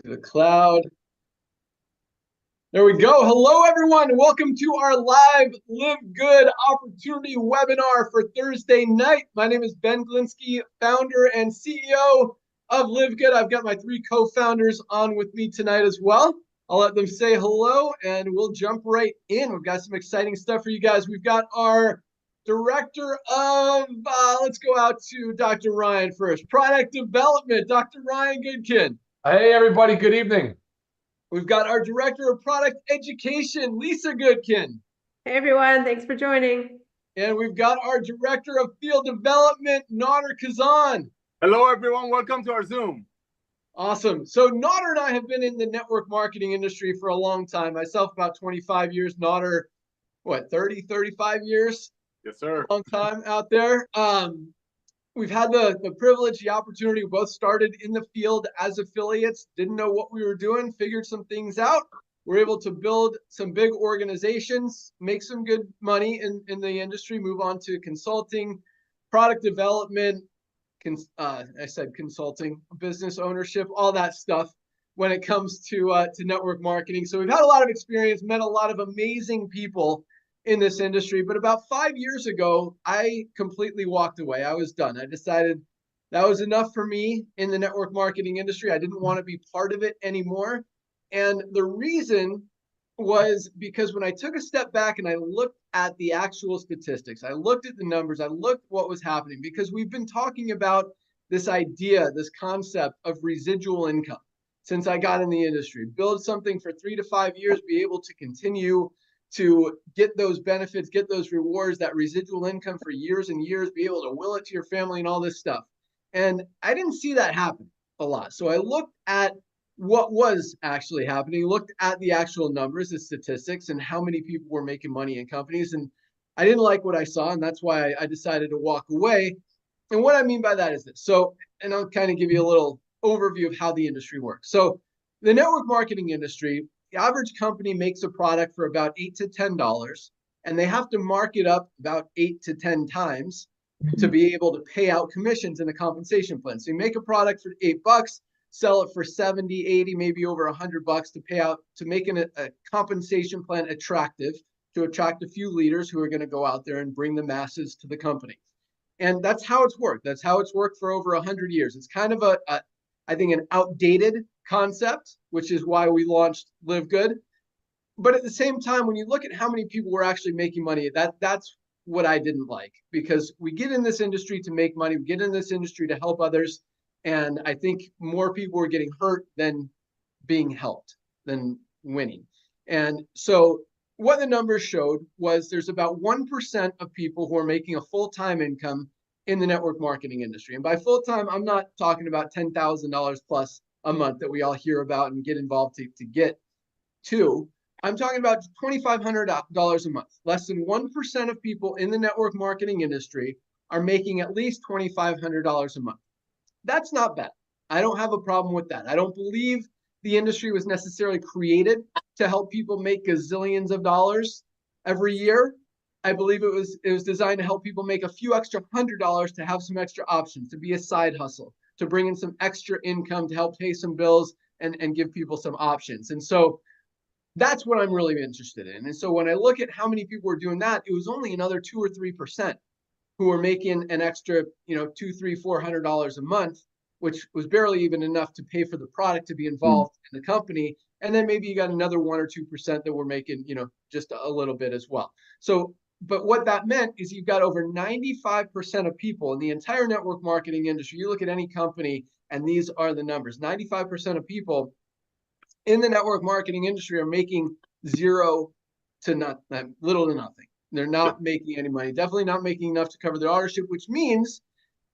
to the cloud. There we go. Hello, everyone. Welcome to our live Live Good opportunity webinar for Thursday night. My name is Ben Glinsky, founder and CEO of Live Good. I've got my three co-founders on with me tonight as well. I'll let them say hello and we'll jump right in. We've got some exciting stuff for you guys. We've got our director of, let's go out to Dr. Ryan first. Product development, Dr. Ryan Goodkin. Hey, everybody. Good evening. We've got our director of product education, Lisa Goodkin. Hey, everyone. Thanks for joining. And we've got our director of field development, Nader Kazan. Hello, everyone. Welcome to our Zoom. Awesome. So Nader and I have been in the network marketing industry for a long time. Myself, about 25 years. Nader, what, 30, 35 years? Yes, sir. Long time out there. We've had the privilege, the opportunity. We both started in the field as affiliates, didn't know what we were doing, figured some things out. We're able to build some big organizations, make some good money in the industry, move on to consulting, product development, I said consulting, business ownership, all that stuff when it comes to network marketing. So we've had a lot of experience, met a lot of amazing people in this industry. But about 5 years ago, I completely walked away. I was done. I decided that was enough for me in the network marketing industry. I didn't want to be part of it anymore. And the reason was because when I took a step back and I looked at the actual statistics, I looked at the numbers, I looked what was happening, because we've been talking about this idea, this concept of residual income since I got in the industry. Build something for 3 to 5 years, be able to continue to get those benefits, get those rewards, that residual income for years and years, be able to will it to your family and all this stuff. And I didn't see that happen a lot. So I looked at what was actually happening, looked at the actual numbers, the statistics, and how many people were making money in companies. And I didn't like what I saw, and that's why I decided to walk away. And what I mean by that is this. So, and I'll kind of give you a little overview of how the industry works. So the network marketing industry, the average company makes a product for about $8 to $10, and they have to mark it up about 8 to 10 times to be able to pay out commissions in a compensation plan. So you make a product for $8, sell it for 70, 80, maybe over $100 to pay out, to make a compensation plan attractive, to attract a few leaders who are going to go out there and bring the masses to the company. And that's how it's worked. That's how it's worked for over 100 years. It's kind of I think, an outdated concept, which is why we launched Live Good. But at the same time, when you look at how many people were actually making money, that's what I didn't like, because we get in this industry to make money. We get in this industry to help others. And I think more people were getting hurt than being helped, than winning. And so what the numbers showed was there's about 1% of people who are making a full-time income in the network marketing industry. And by full-time, I'm not talking about $10,000 plus a month that we all hear about and get involved to get to. I'm talking about $2,500 a month. Less than 1% of people in the network marketing industry are making at least $2,500 a month. That's not bad. I don't have a problem with that. I don't believe the industry was necessarily created to help people make gazillions of dollars every year. I believe it was designed to help people make a few extra $100 to have some extra options, to be a side hustle, to bring in some extra income to help pay some bills and give people some options. And so that's what I'm really interested in. And so when I look at how many people were doing that, it was only another 2 or 3% who were making an extra, $200, $300, $400 a month, which was barely even enough to pay for the product to be involved in the company. And then maybe you got another 1 or 2% that were making, just a little bit as well. So, but what that meant is you've got over 95% of people in the entire network marketing industry. You look at any company, and these are the numbers. 95% of people in the network marketing industry are making little to nothing. They're not making any money, definitely not making enough to cover their ownership, which means,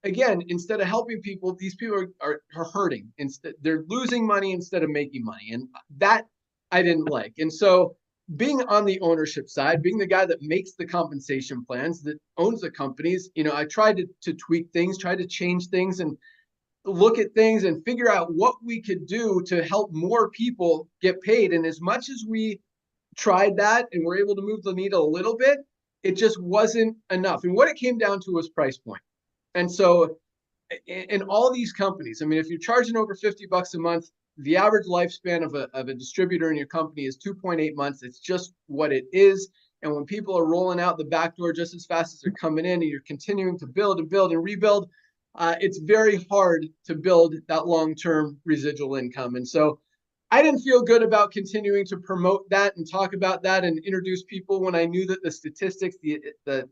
again, instead of helping people, these people are hurting. Instead, they're losing money instead of making money. And that I didn't like. And so being on the ownership side, being the guy that makes the compensation plans, that owns the companies, I tried to tweak things, tried to change things and look at things and figure out what we could do to help more people get paid. And as much as we tried that and were able to move the needle a little bit, it just wasn't enough. And what it came down to was price point. And so in all these companies, I mean, if you're charging over $50 a month, the average lifespan of a distributor in your company is 2.8 months. It's just what it is. And when people are rolling out the back door just as fast as they're coming in, and you're continuing to build and build and rebuild, it's very hard to build that long-term residual income. And so I didn't feel good about continuing to promote that and talk about that and introduce people when I knew that the statistics, the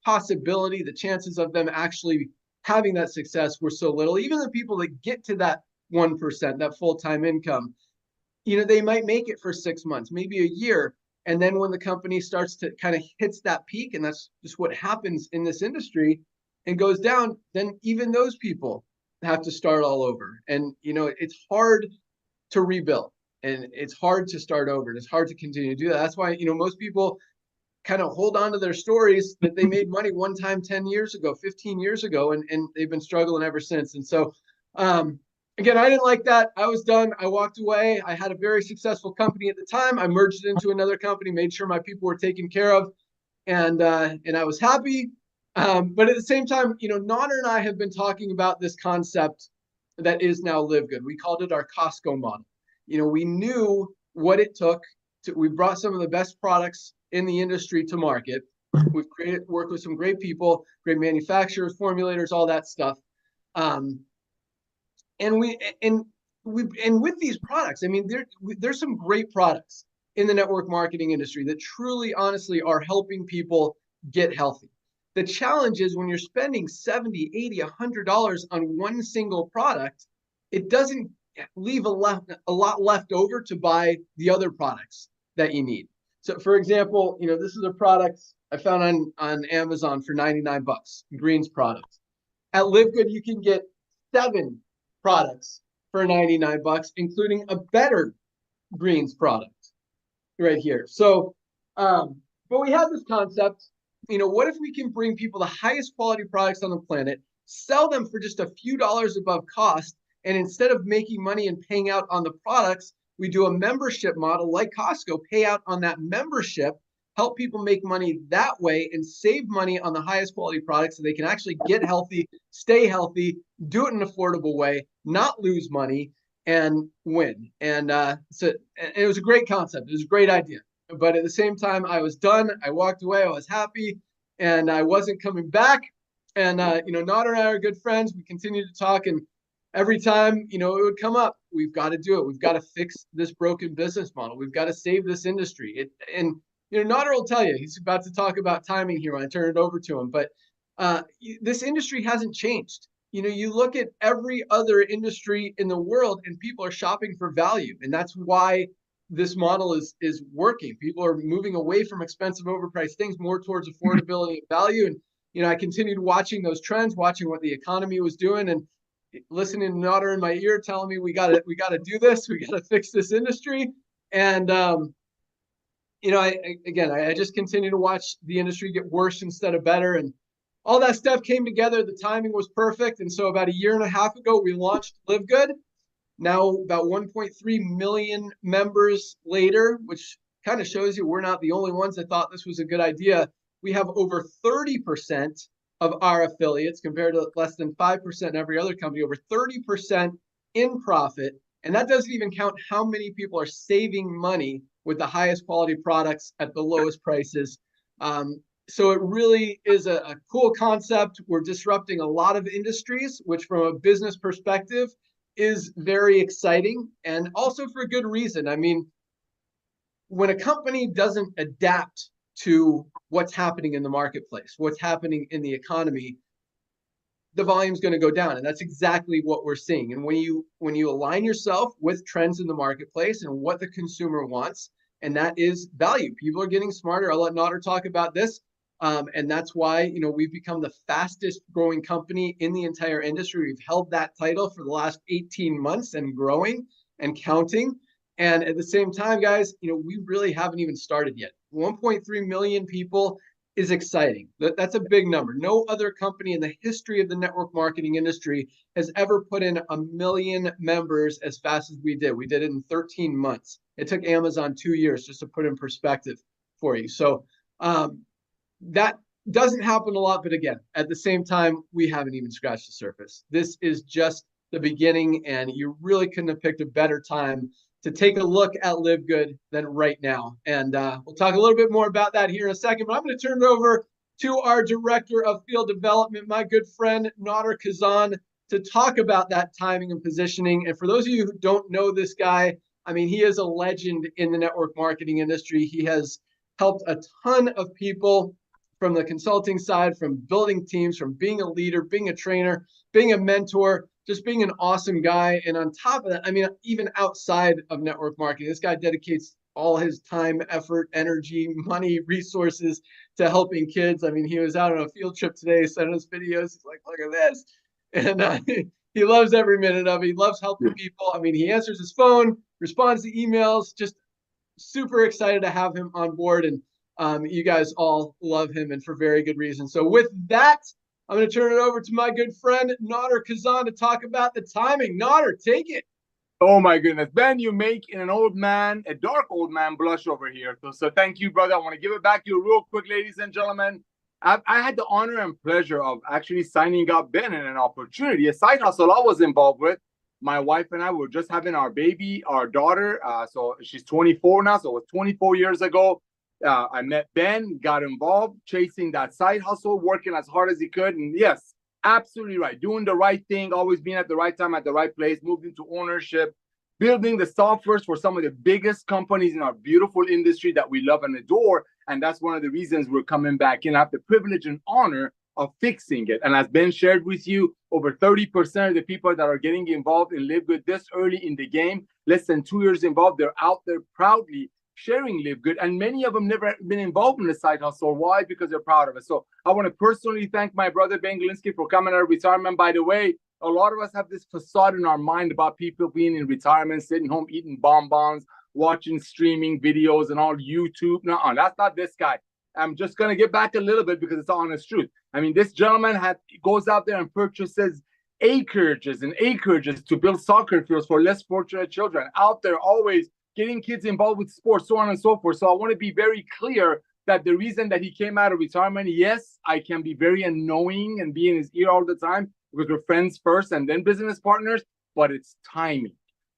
possibility, the chances of them actually having that success were so little. Even the people that get to that 1%, that full-time income, they might make it for 6 months, maybe a year. And then when the company starts to kind of hits that peak, and that's just what happens in this industry, and goes down, then even those people have to start all over. And, it's hard to rebuild, and it's hard to start over, and it's hard to continue to do that. That's why, most people kind of hold on to their stories that they made money one time 10 years ago, 15 years ago, and they've been struggling ever since. And so, again, I didn't like that. I was done. I walked away. I had a very successful company at the time. I merged it into another company, made sure my people were taken care of, and I was happy. But at the same time, Nader and I have been talking about this concept that is now Live Good. We called it our Costco model. We knew what it took we brought some of the best products in the industry to market. We've worked with some great people, great manufacturers, formulators, all that stuff. And with these products, I mean, there's some great products in the network marketing industry that truly, honestly, are helping people get healthy. The challenge is when you're spending $70, $80, $100 on one single product, it doesn't leave a lot left over to buy the other products that you need. So, for example, this is a product I found on Amazon for 99 bucks, greens product. At Live Good, you can get 7 products for 99 bucks, including a better greens product right here. So, but we have this concept, what if we can bring people the highest quality products on the planet, sell them for just a few dollars above cost, and instead of making money and paying out on the products, we do a membership model like Costco, pay out on that membership, help people make money that way and save money on the highest quality products so they can actually get healthy, stay healthy, do it in an affordable way, not lose money, and win. And so it was a great concept. It was a great idea. But at the same time, I was done. I walked away. I was happy, and I wasn't coming back. And, Nader and I are good friends. We continued to talk, and every time, it would come up, we've got to do it. We've got to fix this broken business model. We've got to save this industry. Nader will tell you, he's about to talk about timing here when I turn it over to him, but this industry hasn't changed. You look at every other industry in the world and people are shopping for value. And that's why this model is working. People are moving away from expensive, overpriced things more towards affordability and value. And, I continued watching those trends, watching what the economy was doing, and listening to Nader in my ear telling me we got to do this, we got to fix this industry. And I just continue to watch the industry get worse instead of better, and all that stuff came together. The timing was perfect, and so about a year and a half ago, we launched Live Good. Now about 1.3 million members later, which kind of shows you we're not the only ones that thought this was a good idea. We have over 30% of our affiliates, compared to less than 5% in every other company, over 30% in profit. And that doesn't even count how many people are saving money with the highest quality products at the lowest prices. So it really is a cool concept. We're disrupting a lot of industries, which from a business perspective is very exciting, and also for good reason. I mean, when a company doesn't adapt to what's happening in the marketplace, what's happening in the economy, the volume's going to go down. And that's exactly what we're seeing. And when you align yourself with trends in the marketplace and what the consumer wants, and that is value. People are getting smarter. I'll let Nader talk about this. And that's why, we've become the fastest growing company in the entire industry. We've held that title for the last 18 months and growing and counting. And at the same time, guys, we really haven't even started yet. 1.3 million people is exciting. That's a big number. No other company in the history of the network marketing industry has ever put in 1 million members as fast as we did. We did it in 13 months. It took Amazon 2 years, just to put in perspective for you. So that doesn't happen a lot. But again, at the same time, we haven't even scratched the surface. This is just the beginning, and you really couldn't have picked a better time to take a look at Live Good than right now. And we'll talk a little bit more about that here in a second, but I'm going to turn it over to our Director of Field Development, my good friend, Nader Kazan, to talk about that timing and positioning. And for those of you who don't know this guy, I mean, he is a legend in the network marketing industry. He has helped a ton of people from the consulting side, from building teams, from being a leader, being a trainer, being a mentor, just being an awesome guy. And on top of that, I mean, even outside of network marketing, this guy dedicates all his time, effort, energy, money, resources to helping kids. I mean, he was out on a field trip today, sending us videos. He's like, look at this. And he loves every minute of it. He loves helping people. I mean, he answers his phone, responds to emails, just super excited to have him on board. And you guys all love him, and for very good reason. So with that, I'm going to turn it over to my good friend, Nader Kazan, to talk about the timing. Nader, take it. Oh my goodness, Ben, you make an old man, a dark old man, blush over here. So thank you, brother. I want to give it back to you real quick, ladies and gentlemen. I had the honor and pleasure of actually signing up Ben in an opportunity, a side hustle I was involved with. My wife and I were just having our baby, our daughter. So she's 24 now. So it was 24 years ago. I met Ben, got involved, chasing that side hustle, working as hard as he could. And yes, absolutely right. Doing the right thing, always being at the right time, at the right place, moved into ownership, building the softwares for some of the biggest companies in our beautiful industry that we love and adore. And that's one of the reasons we're coming back in. I have the privilege and honor of fixing it. And as Ben shared with you, over 30% of the people that are getting involved in Live Good this early in the game, less than 2 years involved, they're out there proudly sharing Live Good. And many of them never been involved in the side hustle. Why? Because they're proud of it. So I want to personally thank my brother, Ben Galinsky, for coming out of retirement. By the way, a lot of us have this facade in our mind about people being in retirement, sitting home, eating bonbons, watching streaming videos and all YouTube. No, that's not this guy. I'm just going to get back a little bit because it's the honest truth. I mean, this gentleman goes out there and purchases acreages and acreages to build soccer fields for less fortunate children, out there always getting kids involved with sports, so on and so forth. So I want to be very clear that the reason that he came out of retirement, yes, I can be very annoying and be in his ear all the time because we're friends first and then business partners, but it's timing.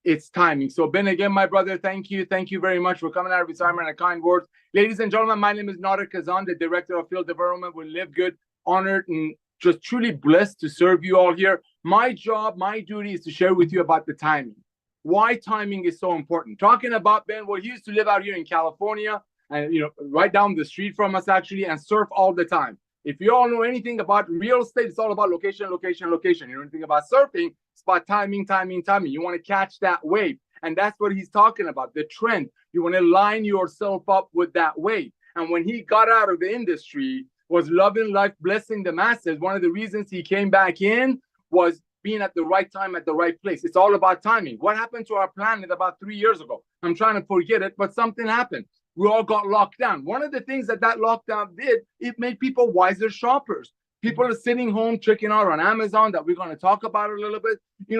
It's timing. So Ben, again, my brother, thank you. Thank you very much for coming out of retirement and kind words. Ladies and gentlemen, my name is Nader Kazan, the Director of Field Development with Live Good. Honored and just truly blessed to serve you all here. My job, my duty is to share with you about the timing. Why timing is so important. Talking about Ben, well, he used to live out here in California and, right down the street from us actually, and surf all the time. If you all know anything about real estate, it's all about location, location, location. You know anything about surfing, it's about timing, timing, timing. You want to catch that wave. And that's what he's talking about, the trend. You want to line yourself up with that wave. And when he got out of the industry, was loving life, blessing the masses, one of the reasons he came back in was being at the right time, at the right place. It's all about timing. What happened to our planet about 3 years ago? I'm trying to forget it, but something happened. We all got locked down. One of the things that lockdown did, it made people wiser shoppers. People are sitting home, checking out on Amazon, that we're going to talk about a little bit.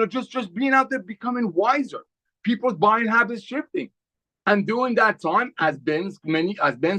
Just being out there, becoming wiser. People's buying habits shifting. And during that time, as Ben's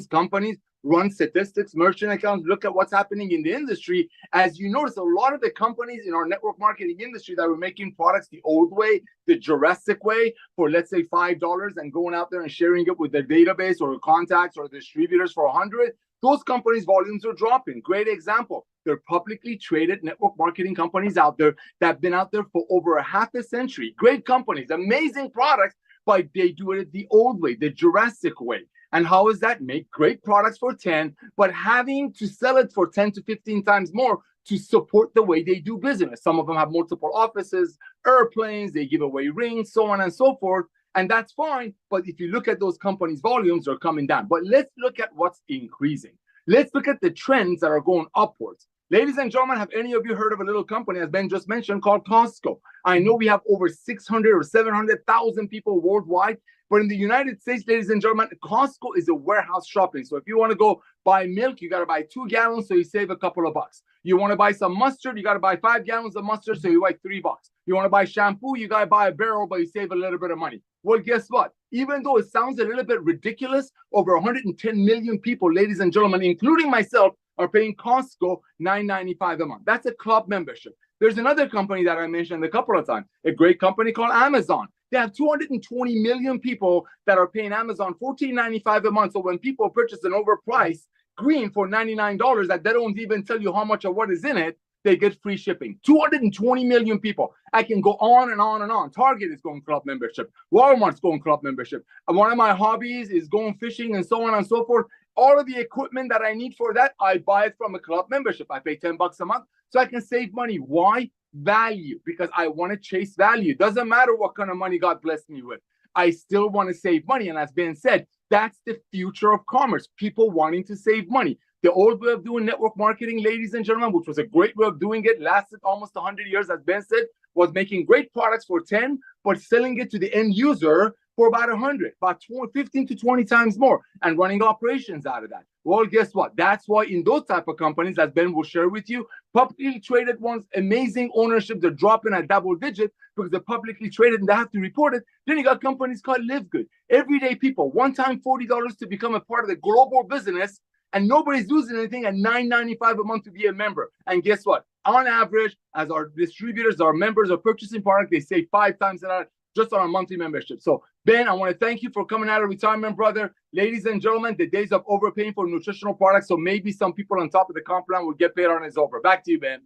companies run statistics, merchant accounts, look at what's happening in the industry. As you notice, a lot of the companies in our network marketing industry that were making products the old way, the Jurassic way, for let's say $5 and going out there and sharing it with their database or contacts or distributors for $100, those companies' volumes are dropping. Great example. They're publicly traded network marketing companies out there that have been out there for over a half a century. Great companies, amazing products, but they do it the old way, the Jurassic way. And how is that? Make great products for 10, but having to sell it for 10 to 15 times more to support the way they do business. Some of them have multiple offices, airplanes, they give away rings, so on and so forth. And that's fine. But if you look at those companies' volumes, are coming down. But let's look at what's increasing. Let's look at the trends that are going upwards. Ladies and gentlemen, have any of you heard of a little company, as Ben just mentioned, called Costco? I know we have over 600 or 700,000 people worldwide. But in the United States, ladies and gentlemen, Costco is a warehouse shopping. So if you want to go buy milk, you got to buy 2 gallons, so you save a couple of bucks. You want to buy some mustard, you got to buy 5 gallons of mustard, so you buy $3. You want to buy shampoo, you got to buy a barrel, but you save a little bit of money. Well, guess what? Even though it sounds a little bit ridiculous, over 110 million people, ladies and gentlemen, including myself, are paying Costco $9.95 a month. That's a club membership. There's another company that I mentioned a couple of times, a great company called Amazon. They have 220 million people that are paying Amazon $14.95 a month. So when people purchase an overpriced green for $99 that they don't even tell you how much or what is in it, they get free shipping. 220 million people. I can go on and on and on. Target is going club membership. Walmart's going club membership. And one of my hobbies is going fishing and so on and so forth. All of the equipment that I need for that, I buy it from a club membership. I pay $10 a month so I can save money. Why? Value. Because I want to chase value. Doesn't matter what kind of money God blessed me with. I still want to save money. And as Ben said, that's the future of commerce. People wanting to save money. The old way of doing network marketing, ladies and gentlemen, which was a great way of doing it, lasted almost 100 years, as Ben said, was making great products for 10, but selling it to the end user for about 100, about 15 to 20 times more, and running operations out of that. Well, guess what? That's why in those type of companies, as Ben will share with you, publicly traded ones, amazing ownership, they're dropping at double digit because they're publicly traded and they have to report it. Then you got companies called Live Good. Everyday people, one time $40 to become a part of the global business, and nobody's losing anything at $9.95 a month to be a member. And guess what? On average, as our distributors, our members are purchasing product, they save 5 times that just on a monthly membership. So, Ben, I want to thank you for coming out of retirement, brother. Ladies and gentlemen, the days of overpaying for nutritional products, so maybe some people on top of the comp plan will get paid on is over. Back to you, Ben.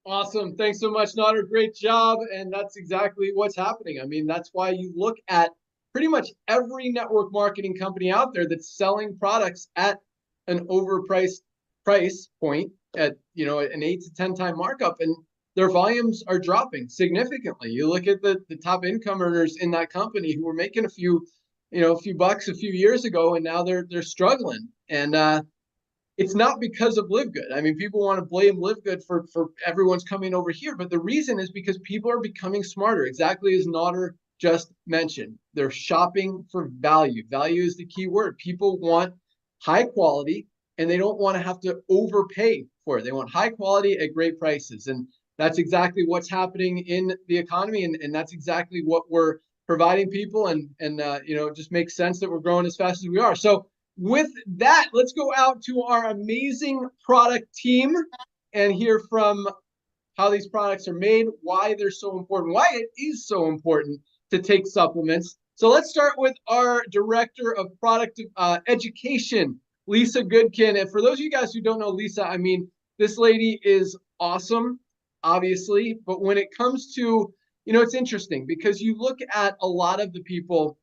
Awesome. Thanks so much, Nader. Great job. And that's exactly what's happening. I mean, that's why you look at pretty much every network marketing company out there that's selling products at an overpriced price point at, an 8 to 10 time markup, and their volumes are dropping significantly. You look at the top income earners in that company who were making a few bucks a few years ago, and now they're struggling. And it's not because of Live Good. I mean, people want to blame Live Good for everyone's coming over here, but the reason is because people are becoming smarter, exactly as Nader just mentioned. They're shopping for value. Value is the key word. People want high quality, and they don't want to have to overpay for it. They want high quality at great prices. And that's exactly what's happening in the economy. And that's exactly what we're providing people. And it just makes sense that we're growing as fast as we are. So with that, let's go out to our amazing product team and hear from how these products are made, why they're so important, why it is so important to take supplements. So let's start with our Director of Product Education, Lisa Goodkin. And for those of you guys who don't know Lisa, I mean, this lady is awesome, obviously. But when it comes to, it's interesting because you look at a lot of the people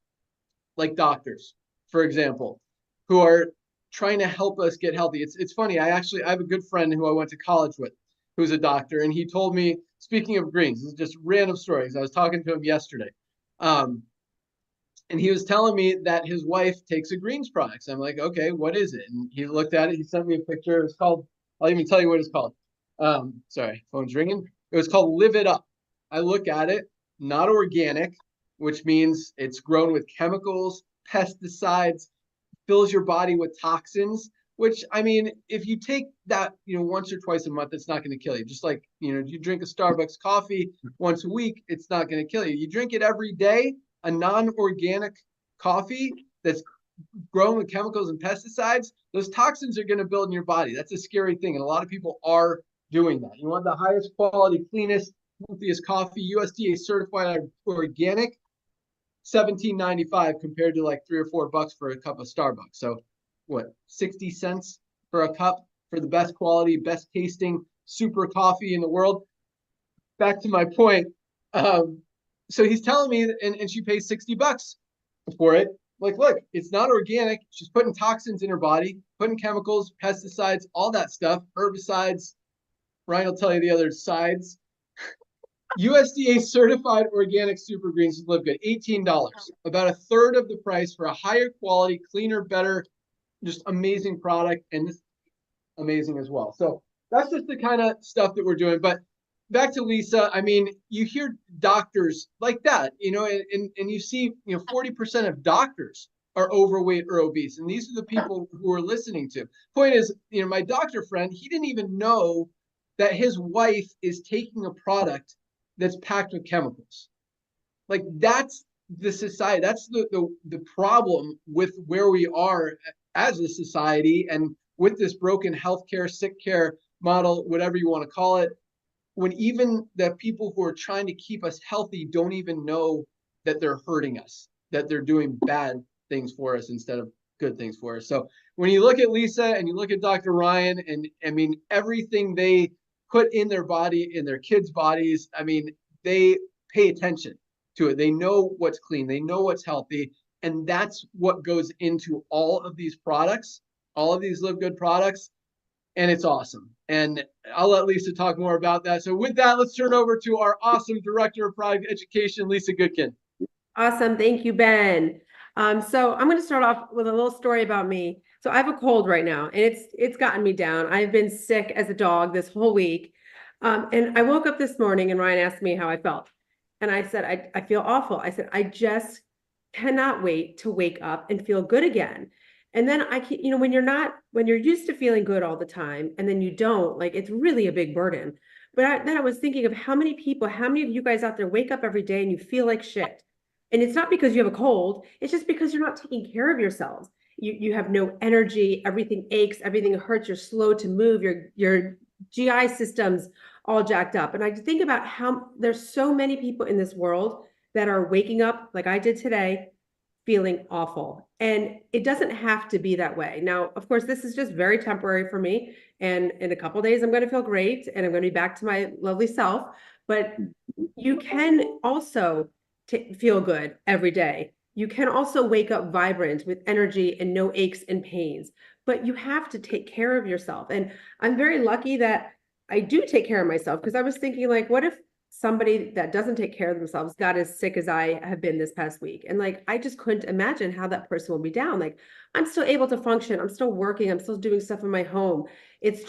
like doctors, for example, who are trying to help us get healthy. It's funny. I have a good friend who I went to college with who's a doctor. And he told me, speaking of greens, this is just random stories. I was talking to him yesterday. And he was telling me that his wife takes a greens products. I'm like, okay, what is it? And he looked at it. He sent me a picture. It's called, I'll even tell you what it's called. Sorry, phone's ringing. It was called Live It Up. I look at it, not organic, which means it's grown with chemicals, pesticides, fills your body with toxins, which, I mean, if you take that, once or twice a month, it's not going to kill you. Just like, you drink a Starbucks coffee once a week, it's not going to kill you. You drink it every day, a non-organic coffee that's grown with chemicals and pesticides, those toxins are going to build in your body. That's a scary thing. And a lot of people are doing that. You want the highest quality, cleanest, healthiest coffee, USDA certified organic, $17.95 compared to like $3 or $4 for a cup of Starbucks. So what, 60 cents for a cup for the best quality, best tasting, super coffee in the world. Back to my point. So he's telling me, and she pays $60 for it. Like, look, it's not organic. She's putting toxins in her body, putting chemicals, pesticides, all that stuff, herbicides. Ryan will tell you the other sides. USDA certified organic super greens is Live Good, $18, about a third of the price for a higher quality, cleaner, better, just amazing product, and this amazing as well. So that's just the kind of stuff that we're doing. But back to Lisa, I mean, you hear doctors like that, and you see, 40% of doctors are overweight or obese. And these are the people who are listening to. Point is, my doctor friend, he didn't even know that his wife is taking a product that's packed with chemicals. Like, that's the society. That's the problem with where we are as a society and with this broken healthcare, sick care model, whatever you want to call it. when even the people who are trying to keep us healthy don't even know that they're hurting us, that they're doing bad things for us instead of good things for us. So when you look at Lisa and you look at Dr. Ryan, and I mean, everything they put in their body, in their kids' bodies, I mean, they pay attention to it. They know what's clean, they know what's healthy. And that's what goes into all of these products, all of these Live Good products. And it's awesome. And I'll let Lisa talk more about that. So with that, let's turn over to our awesome Director of Product Education, Lisa Goodkin. Awesome. Thank you, Ben. So I'm going to start off with a little story about me. So I have a cold right now, and it's gotten me down. I've been sick as a dog this whole week. And I woke up this morning and Ryan asked me how I felt. And I said, I feel awful. I said, I just cannot wait to wake up and feel good again. And then when you're used to feeling good all the time and then you don't, like, it's really a big burden. But then I was thinking of how many of you guys out there wake up every day and you feel like shit. And it's not because you have a cold, it's just because you're not taking care of yourselves. You have no energy, everything aches, everything hurts, you're slow to move, your GI system's all jacked up. And I think about how there's so many people in this world that are waking up like I did today, feeling awful. And it doesn't have to be that way. Now, of course, this is just very temporary for me. And in a couple of days, I'm going to feel great and I'm going to be back to my lovely self. But you can also feel good every day. You can also wake up vibrant with energy and no aches and pains, but you have to take care of yourself. And I'm very lucky that I do take care of myself, because I was thinking, like, what if somebody that doesn't take care of themselves got as sick as I have been this past week? And like, I just couldn't imagine how that person will be down. Like, I'm still able to function. I'm still working. I'm still doing stuff in my home. It's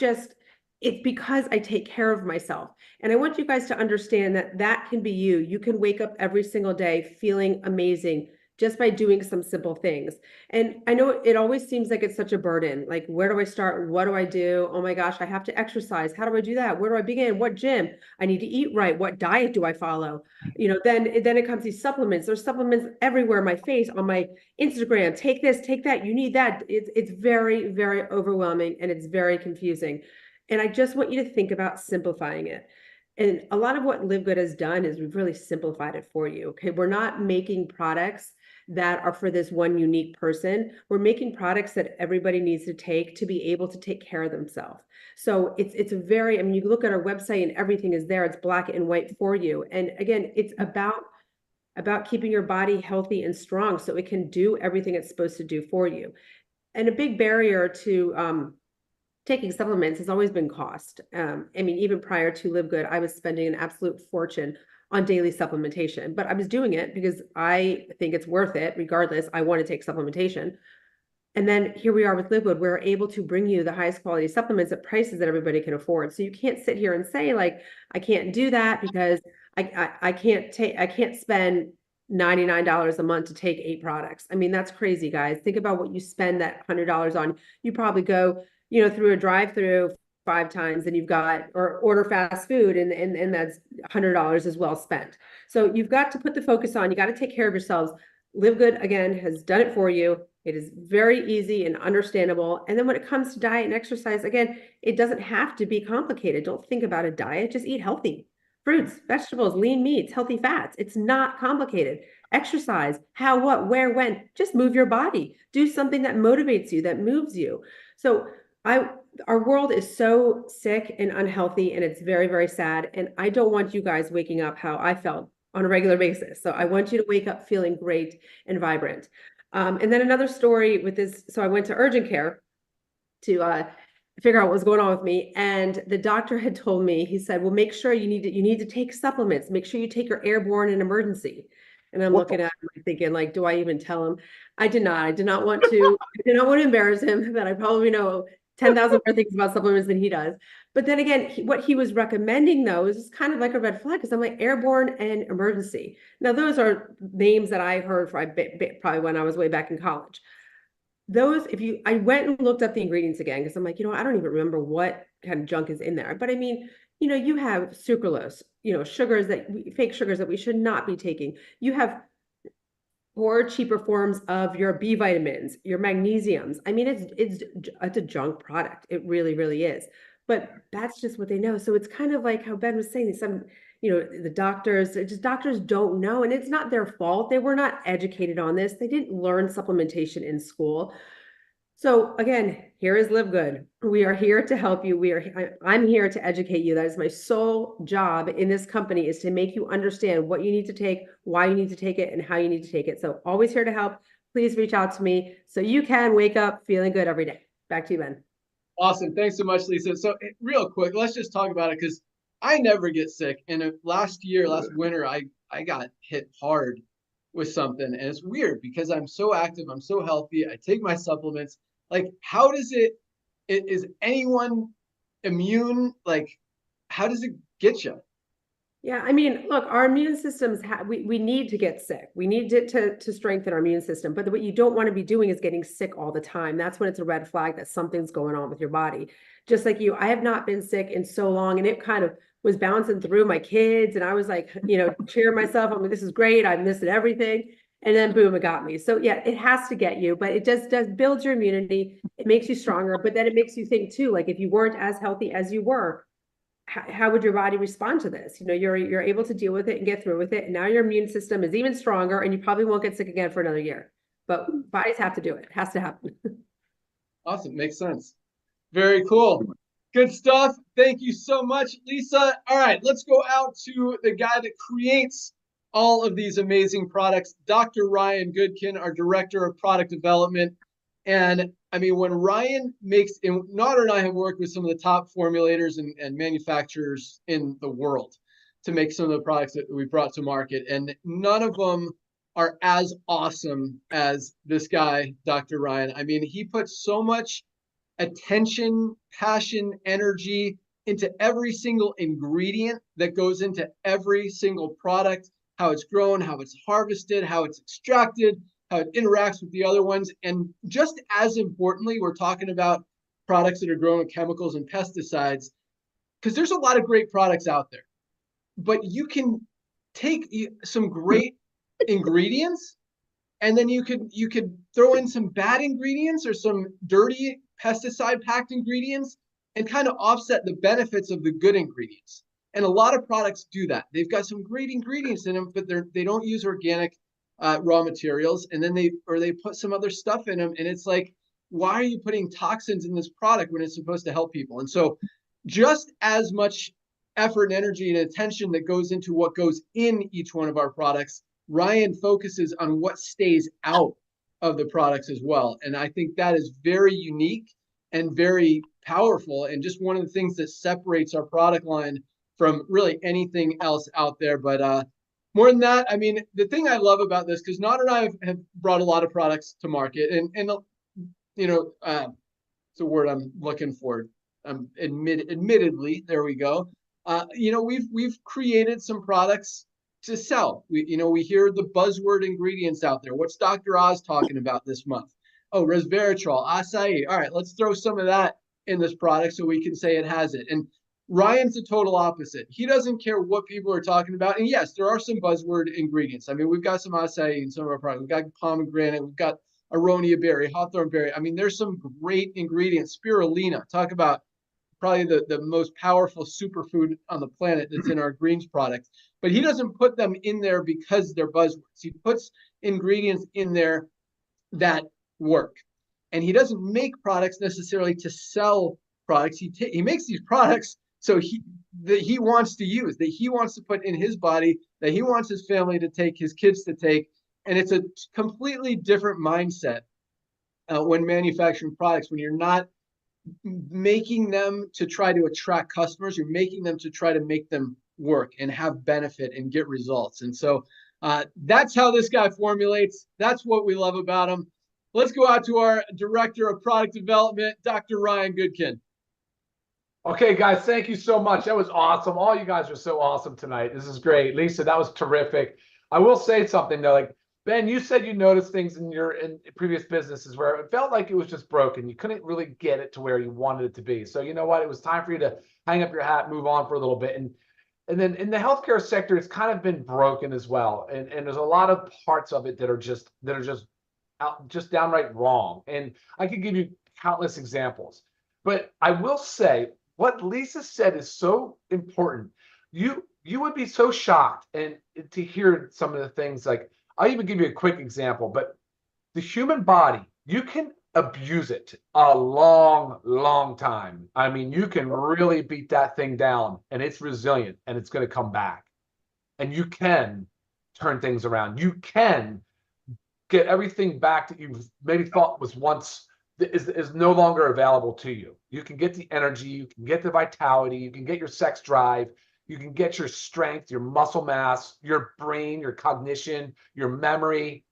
because I take care of myself. And I want you guys to understand that that can be you. You can wake up every single day feeling amazing just by doing some simple things. And I know it always seems like it's such a burden. Like, where do I start? What do I do? Oh my gosh, I have to exercise. How do I do that? Where do I begin? What gym? I need to eat right. What diet do I follow? Then it comes to these supplements. There's supplements everywhere, my face, on my Instagram. Take this, take that. You need that. It's very, very overwhelming, and it's very confusing. And I just want you to think about simplifying it. And a lot of what Live Good has done is we've really simplified it for you. Okay. We're not making products that are for this one unique person. We're making products that everybody needs to take to be able to take care of themselves. So it's a very, I mean, you look at our website and everything is there. It's black and white for you. And again, it's about keeping your body healthy and strong so it can do everything it's supposed to do for you. And a big barrier to taking supplements has always been cost. I mean, even prior to Live Good, I was spending an absolute fortune on daily supplementation, but I was doing it because I think it's worth it. Regardless, I want to take supplementation. And then here we are with Live Good. We're able to bring you the highest quality supplements at prices that everybody can afford. So you can't sit here and say, like, I can't do that because I can't spend $99 a month to take 8 products. I mean, that's crazy, guys. Think about what you spend that $100 on. You probably go, through a drive-through 5 times, and you've got, or order fast food, and that's $100 is well spent. So you've got to put the focus on, you got to take care of yourselves. Live Good, again, has done it for you. It is very easy and understandable. And then when it comes to diet and exercise, again, it doesn't have to be complicated. Don't think about a diet, just eat healthy. Fruits, vegetables, lean meats, healthy fats. It's not complicated. Exercise, how, what, where, when, just move your body. Do something that motivates you, that moves you. So our world is so sick and unhealthy, and it's very, very sad. And I don't want you guys waking up how I felt on a regular basis. So I want you to wake up feeling great and vibrant. And then another story with this. So I went to urgent care to figure out what was going on with me. And the doctor had told me, he said, well, make sure you need to take supplements. Make sure you take your airborne in emergency. And I'm looking at him thinking, like, do I even tell him? I did not want to embarrass him, that I probably know 10,000 more things about supplements than he does. But then again, what he was recommending, though, is kind of like a red flag, because I'm like, airborne and emergency. Now, those are names that I heard probably when I was way back in college. I went and looked up the ingredients again, because I'm like, I don't even remember what kind of junk is in there. But I mean, you have sucralose, fake sugars that we should not be taking. You have or cheaper forms of your B vitamins, your magnesiums. I mean, it's a junk product. It really, really is. but that's just what they know. So it's kind of like how Ben was saying, the doctors don't know, and it's not their fault. They were not educated on this. They didn't learn supplementation in school. So again, here is Live Good. We are here to help you. I'm here to educate you. That is my sole job in this company, is to make you understand what you need to take, why you need to take it, and how you need to take it. So always here to help. Please reach out to me so you can wake up feeling good every day. Back to you, Ben. Awesome. Thanks so much, Lisa. So real quick, let's just talk about it, because I never get sick. And last winter, I got hit hard with something. And it's weird because I'm so active, I'm so healthy, I take my supplements. Like, how does is anyone immune? Like, how does it get you? Yeah, I mean, look, our immune systems, we need to get sick. We need to strengthen our immune system. But what you don't want to be doing is getting sick all the time. That's when it's a red flag that something's going on with your body. Just like you, I have not been sick in so long, and it kind of was bouncing through my kids. And I was like, cheering myself. I'm like, this is great. I'm missing everything. And then boom, it got me. So yeah, it has to get you, but it does build your immunity. It makes you stronger, but then it makes you think too, like if you weren't as healthy as you were, how would your body respond to this? You're able to deal with it and get through with it. And now your immune system is even stronger, and you probably won't get sick again for another year. But bodies have to do it. It has to happen. Awesome. Makes sense. Very cool. Good stuff. Thank you so much, Lisa. All right, let's go out to the guy that creates all of these amazing products, Dr. Ryan Goodkin, our Director of Product Development. And I mean, when Ryan makes, and Nader and I have worked with some of the top formulators and manufacturers in the world to make some of the products that we brought to market, and none of them are as awesome as this guy, Dr. Ryan. I mean, he puts so much attention, passion, energy into every single ingredient that goes into every single product, how it's grown, how it's harvested, how it's extracted, how it interacts with the other ones. And just as importantly, we're talking about products that are grown with chemicals and pesticides, because there's a lot of great products out there. But you can take some great ingredients, and then you could throw in some bad ingredients or some dirty pesticide-packed ingredients and kind of offset the benefits of the good ingredients. And a lot of products do that. They've got some great ingredients in them, but they don't use organic raw materials, and then they put some other stuff in them, and it's like, why are you putting toxins in this product when it's supposed to help people? And so just as much effort and energy and attention that goes into what goes in each one of our products, Ryan focuses on what stays out of the products as well. And I think that is very unique and very powerful, and just one of the things that separates our product line from really anything else out there. But more than that, I mean, the thing I love about this, because Nader and I have brought a lot of products to market, and it's a word I'm looking for. Admittedly, there we go. We've created some products to sell. We hear the buzzword ingredients out there. What's Dr. Oz talking about this month? Oh, resveratrol, acai. All right, let's throw some of that in this product so we can say it has it. And Ryan's the total opposite. He doesn't care what people are talking about. And yes, there are some buzzword ingredients. I mean, we've got some acai in some of our products. We've got pomegranate. We've got aronia berry, hawthorn berry. I mean, there's some great ingredients. Spirulina. Talk about probably the most powerful superfood on the planet that's in our greens product. But he doesn't put them in there because they're buzzwords. He puts ingredients in there that work. And he doesn't make products necessarily to sell products. He makes these products so that he wants to use, that he wants to put in his body, that he wants his family to take, his kids to take. And it's a completely different mindset when manufacturing products, when you're not making them to try to attract customers, you're making them to try to make them work and have benefit and get results. And so that's how this guy formulates. That's what we love about him. Let's go out to our Director of Product Development, Dr. Ryan Goodkin. Okay, guys, thank you so much. That was awesome. All you guys are so awesome tonight. This is great. Lisa, that was terrific. I will say something though, like Ben, you said you noticed things in previous businesses where it felt like it was just broken. You couldn't really get it to where you wanted it to be. So you know what? It was time for you to hang up your hat, move on for a little bit. And then in the healthcare sector, it's kind of been broken as well. And there's a lot of parts of it that are just downright wrong. And I could give you countless examples. But I will say, what Lisa said is so important. You would be so shocked and to hear some of the things. Like, I'll even give you a quick example, but the human body, you can abuse it a long, long time. I mean, you can really beat that thing down and it's resilient and it's going to come back. And you can turn things around. You can get everything back that you maybe thought was once is no longer available to you. You can get the energy, you can get the vitality, you can get your sex drive, you can get your strength, your muscle mass, your brain, your cognition, your memory.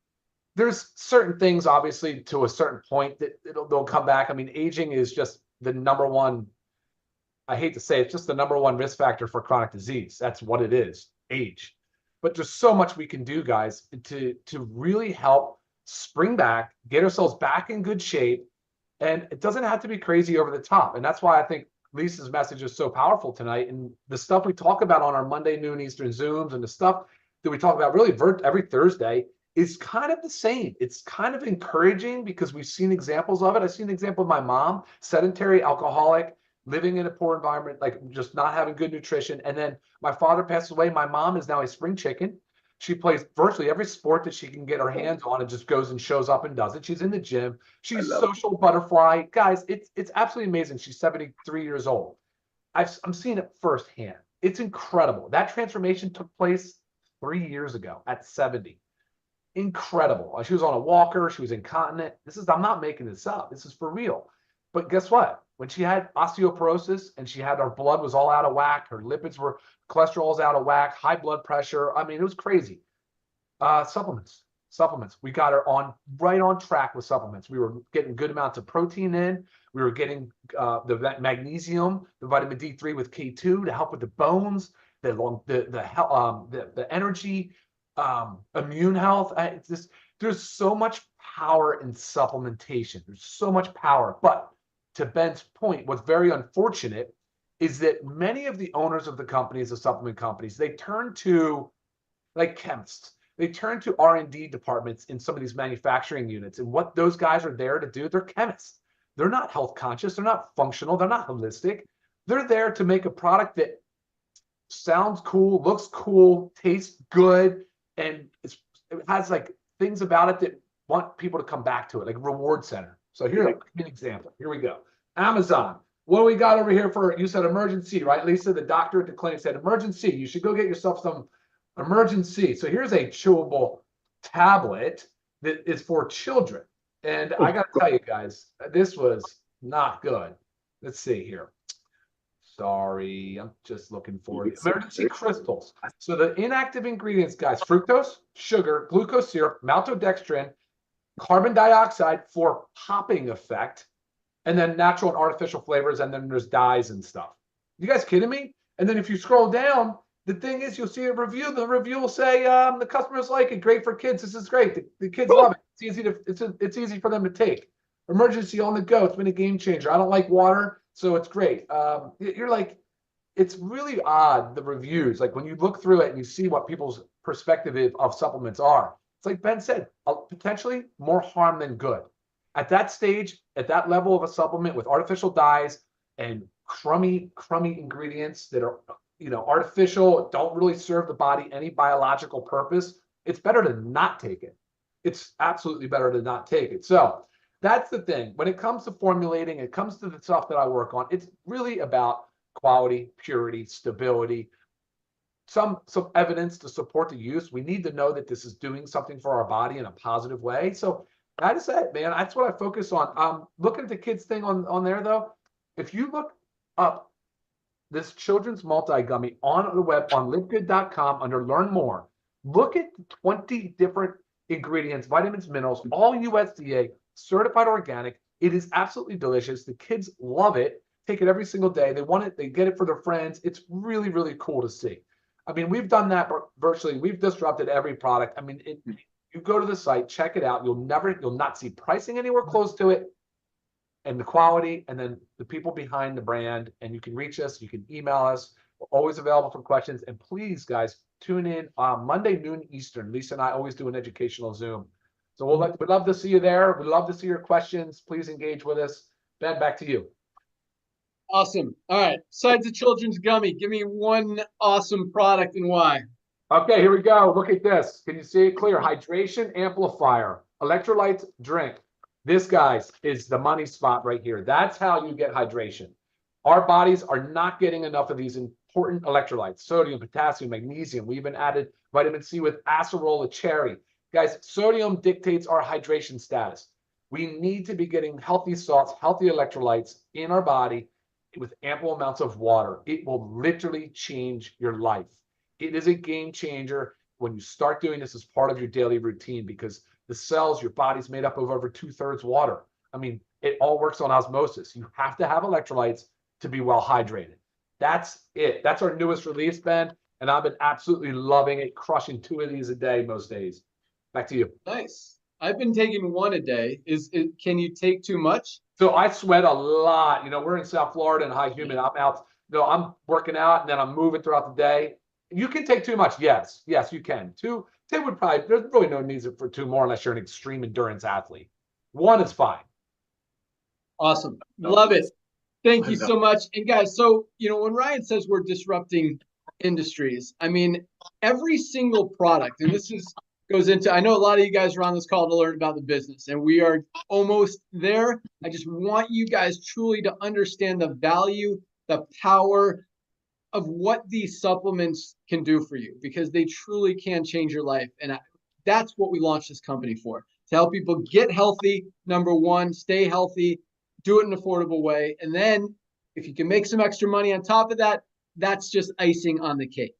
There's certain things, obviously, to a certain point that they'll come back. I mean, aging is just the number one. I hate to say it's just the number one risk factor for chronic disease. That's what it is, age. But there's so much we can do, guys, to really help spring back, get ourselves back in good shape. And it doesn't have to be crazy over the top. And that's why I think Lisa's message is so powerful tonight. And the stuff we talk about on our Monday noon Eastern Zooms and the stuff that we talk about really every Thursday is kind of the same. It's kind of encouraging because we've seen examples of it. I've seen an example of my mom, sedentary alcoholic, living in a poor environment, like just not having good nutrition. And then my father passed away. My mom is now a spring chicken. She plays virtually every sport that she can get her hands on and just goes and shows up and does it. She's in the gym. She's a social butterfly. Guys, it's absolutely amazing. She's 73 years old. I'm seeing it firsthand. It's incredible. That transformation took place 3 years ago at 70. Incredible. She was on a walker. She was incontinent. I'm not making this up. This is for real. But guess what? When she had osteoporosis and her blood was all out of whack, her cholesterol was out of whack, high blood pressure. I mean, it was crazy. Supplements. We got her right on track with supplements. We were getting good amounts of protein in. We were getting the magnesium, the vitamin D3 with K2 to help with the bones, the energy, immune health. There's so much power in supplementation. There's so much power. But to Ben's point, what's very unfortunate is that many of the owners of the companies, the supplement companies, they turn to like chemists. They turn to R&D departments in some of these manufacturing units. And what those guys are there to do, they're chemists. They're not health conscious. They're not functional. They're not holistic. They're there to make a product that sounds cool, looks cool, tastes good, and it has like things about it that want people to come back to it, like reward center. So here's an example. Here we go. Amazon. What do we got over here for, you said emergency, right, Lisa? The doctor at the clinic said emergency. You should go get yourself some emergency. So here's a chewable tablet that is for children. And I got to tell you guys, this was not good. Let's see here. Sorry, I'm just looking for it. Emergency crystals. So the inactive ingredients, guys, fructose, sugar, glucose syrup, maltodextrin, carbon dioxide for popping effect, and then natural and artificial flavors, and then there's dyes and stuff. You guys kidding me? And then if you scroll down, the thing is, you'll see a review. The review will say, the customers like it. Great for kids. This is great. The kids love it. It's easy for them to take. Emergency on the go. It's been a game changer. I don't like water, so it's great. You're like, it's really odd, the reviews. Like when you look through it and you see what people's perspective of supplements are, it's like Ben said, potentially more harm than good. At that stage, at that level of a supplement with artificial dyes and crummy ingredients that are, artificial, don't really serve the body any biological purpose, it's better to not take it. It's absolutely better to not take it. So that's the thing. When it comes to formulating, it comes to the stuff that I work on, it's really about quality, purity, stability, some evidence to support the use. We need to know that this is doing something for our body in a positive way. So that's it, man. That's what I focus on. Looking at the kids thing on there, though, if you look up this children's multi-gummy on the web, on livegood.com under learn more, look at 20 different ingredients, vitamins, minerals, all USDA, certified organic. It is absolutely delicious. The kids love it, take it every single day. They want it. They get it for their friends. It's really, really cool to see. I mean, we've done that virtually. We've disrupted every product. I mean, you go to the site, check it out. You'll not see pricing anywhere close to it, and the quality, and then the people behind the brand. And you can reach us. You can email us. We're always available for questions. And please, guys, tune in Monday noon Eastern. Lisa and I always do an educational Zoom. So we'd love to see you there. We'd love to see your questions. Please engage with us. Ben, back to you. Awesome. All right. Besides the children's gummy, give me one awesome product and why. Okay, here we go. Look at this. Can you see it clear? Hydration amplifier, electrolytes drink. This, guys, is the money spot right here. That's how you get hydration. Our bodies are not getting enough of these important electrolytes, sodium, potassium, magnesium. We even added vitamin C with acerola cherry. Guys, sodium dictates our hydration status. We need to be getting healthy salts, healthy electrolytes in our body with ample amounts of water. It will literally change your life. It is a game changer when you start doing this as part of your daily routine, because the cells, your body's made up of over 2/3 water. I mean, it all works on osmosis. You have to have electrolytes to be well hydrated. That's it. That's our newest release, Ben, and I've been absolutely loving it, crushing 2 of these a day most days. Back to you. Nice. I've been taking one a day. Can you take too much? So I sweat a lot. You know, we're in South Florida and high humid. I'm out. No, I'm working out and then I'm moving throughout the day. You can take too much. Yes, you can. 2 would probably, there's really no need for 2 more unless you're an extreme endurance athlete. 1 is fine. Awesome. Love it. Thank you so much. And guys, so, when Ryan says we're disrupting industries, I mean, every single product, and goes into, I know a lot of you guys are on this call to learn about the business, and we are almost there. I just want you guys truly to understand the value, the power of what these supplements can do for you, because they truly can change your life. And that's what we launched this company for, to help people get healthy, number one, stay healthy, do it in an affordable way. And then if you can make some extra money on top of that, that's just icing on the cake.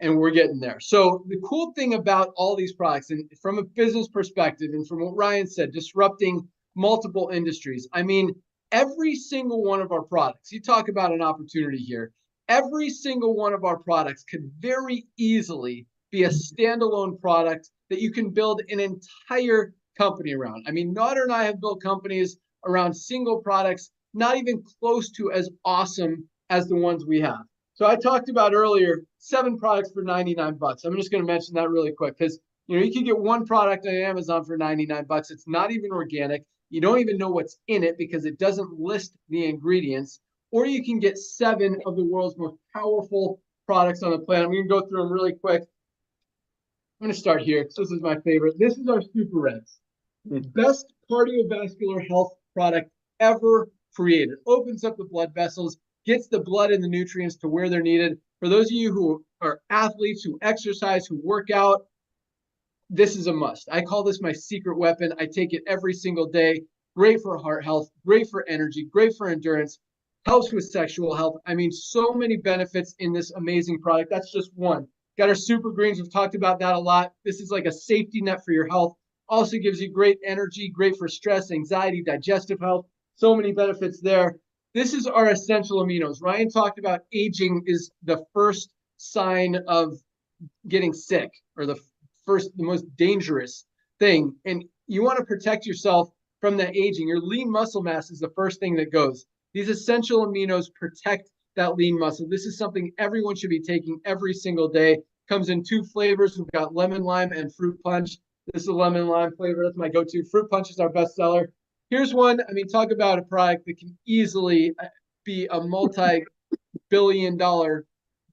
And we're getting there. So the cool thing about all these products, and from a business perspective, and from what Ryan said, disrupting multiple industries, I mean, every single one of our products, you talk about an opportunity here, every single one of our products could very easily be a standalone product that you can build an entire company around. I mean, Nader and I have built companies around single products, not even close to as awesome as the ones we have. So I talked about earlier, 7 products for 99 bucks. I'm just going to mention that really quick, because you can get 1 product on Amazon for 99 bucks. It's not even organic. You don't even know what's in it because it doesn't list the ingredients. Or you can get 7 of the world's most powerful products on the planet. I'm going to go through them really quick. I'm going to start here because this is my favorite. This is our Super Reds, the best cardiovascular health product ever created. Opens up the blood vessels, gets the blood and the nutrients to where they're needed. For those of you who are athletes, who exercise, who work out, this is a must. I call this my secret weapon. I take it every single day. Great for heart health, great for energy, great for endurance, helps with sexual health. I mean, so many benefits in this amazing product. That's just one. Got our Super Greens. We've talked about that a lot. This is like a safety net for your health. Also gives you great energy, great for stress, anxiety, digestive health. So many benefits there. This is our essential aminos. Ryan talked about aging is the first sign of getting sick, or the most dangerous thing. And you want to protect yourself from that aging. Your lean muscle mass is the first thing that goes. These essential aminos protect that lean muscle. This is something everyone should be taking every single day. Comes in 2 flavors. We've got lemon lime and fruit punch. This is a lemon lime flavor. That's my go-to. Fruit punch is our best seller. Here's one. I mean, talk about a product that can easily be a multi-billion-dollar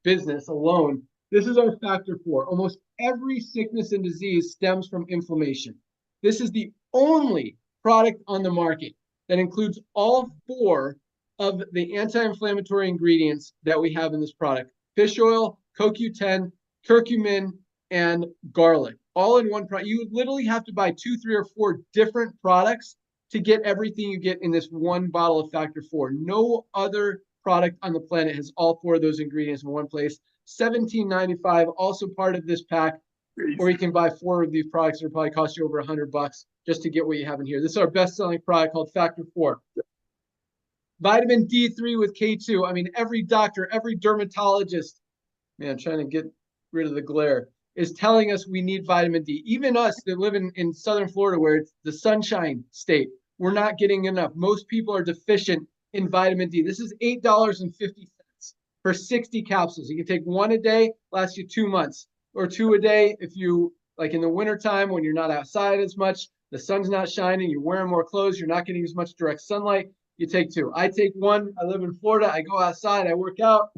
business alone. This is our Factor 4. Almost every sickness and disease stems from inflammation. This is the only product on the market that includes all 4 of the anti-inflammatory ingredients that we have in this product: fish oil, CoQ10, curcumin, and garlic, all in one product. You would literally have to buy 2, 3, or 4 different products to get everything you get in this one bottle of Factor 4. No other product on the planet has all 4 of those ingredients in one place. $17.95, also part of this pack, or you can buy 4 of these products. It'll probably cost you over $100 just to get what you have in here. This is our best-selling product called Factor 4. Vitamin D3 with K2. I mean, every doctor, every dermatologist, man, trying to get rid of the glare, is telling us we need vitamin D. Even us that live in southern Florida, where it's the sunshine state, we're not getting enough. Most people are deficient in vitamin D. This is $8.50 for 60 capsules. You can take 1 a day, lasts you 2 months, or 2 a day if you, like in the wintertime when you're not outside as much, the sun's not shining, you're wearing more clothes, you're not getting as much direct sunlight. you take two. I take one. I live in Florida. I go outside. I work out.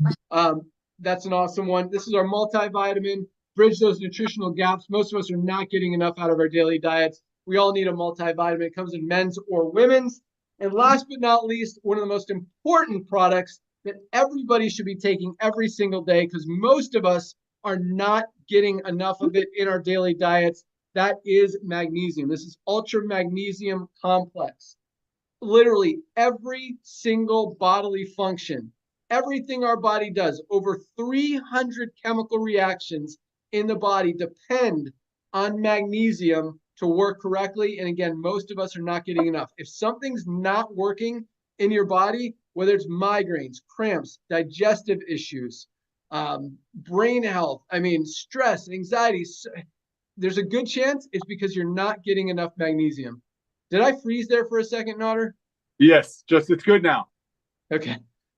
That's an awesome one. This is our multivitamin. Bridge those nutritional gaps. Most of us are not getting enough out of our daily diets. We all need a multivitamin. It comes in men's or women's. And last but not least, one of the most important products that everybody should be taking every single day, because most of us are not getting enough of it in our daily diets. That is magnesium. This is ultra magnesium complex. Literally every single bodily function, everything our body does, over 300 chemical reactions in the body depend on magnesium to work correctly. And again, most of us are not getting enough. If something's not working in your body, whether it's migraines, cramps, digestive issues, brain health, stress, anxiety, there's a good chance it's because you're not getting enough magnesium. Did I freeze there for a second, Notter? Yes, just it's good now. Okay.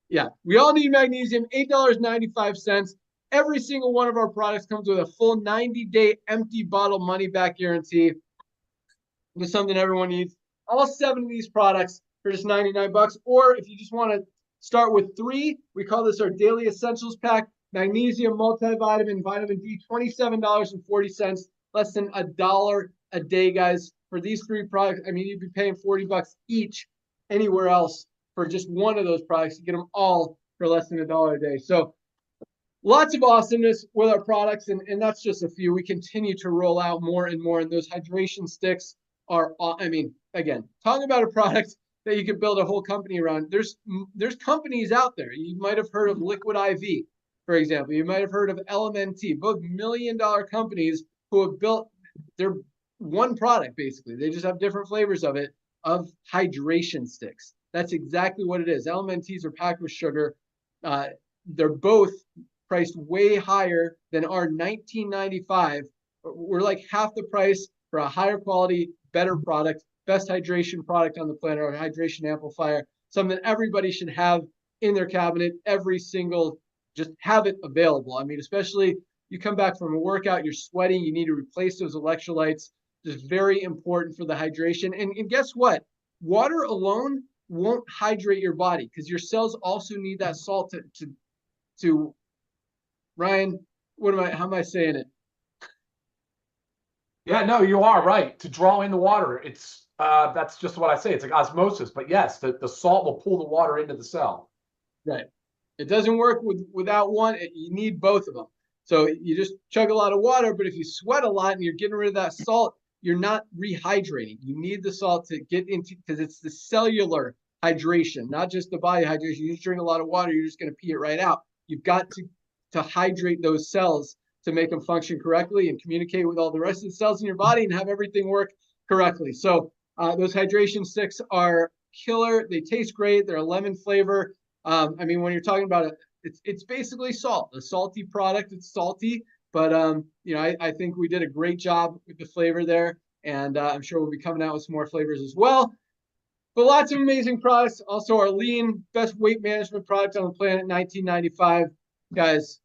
Yeah, we all need magnesium, $8.95. Every single one of our products comes with a full 90-day empty bottle money-back guarantee. It's something everyone needs. All 7 of these products for just $99. Or if you just want to start with 3, we call this our Daily Essentials Pack. Magnesium, multivitamin, vitamin D, $27.40, less than $1 a day, guys. For these 3 products, you'd be paying $40 each anywhere else for just one of those products. You get them all for less than $1 a day. So lots of awesomeness with our products, and that's just a few. We continue to roll out more and more, and those hydration sticks are, again, talking about a product that you could build a whole company around. There's companies out there. You might have heard of Liquid IV, for example. You might have heard of LMNT, both million-dollar companies who have built their one product, basically. They just have different flavors of it, of hydration sticks. That's exactly what it is. LMNTs are packed with sugar. They're both priced way higher than our $19.95. We're like half the price for a higher quality, better product, best hydration product on the planet, our hydration amplifier, something that everybody should have in their cabinet, just have it available. Especially you come back from a workout, you're sweating, you need to replace those electrolytes. It's very important for the hydration. And guess what? Water alone won't hydrate your body, because your cells also need that salt to Ryan, how am I saying it? Yeah, no, you are right. To draw in the water, it's that's just what I say. It's like osmosis. But yes, the salt will pull the water into the cell. Right. It doesn't work without one. You need both of them. So you just chug a lot of water, but if you sweat a lot and you're getting rid of that salt, you're not rehydrating. You need the salt to get into, because it's the cellular hydration, not just the body hydration. You just drink a lot of water, you're just going to pee it right out. You've got to hydrate those cells to make them function correctly and communicate with all the rest of the cells in your body and have everything work correctly. So those hydration sticks are killer. They taste great. They're a lemon flavor. When you're talking about it, it's basically salt, a salty product. It's salty, but I think we did a great job with the flavor there, and I'm sure we'll be coming out with some more flavors as well. But lots of amazing products. Also, our lean, best weight management product on the planet, $19.95. Guys,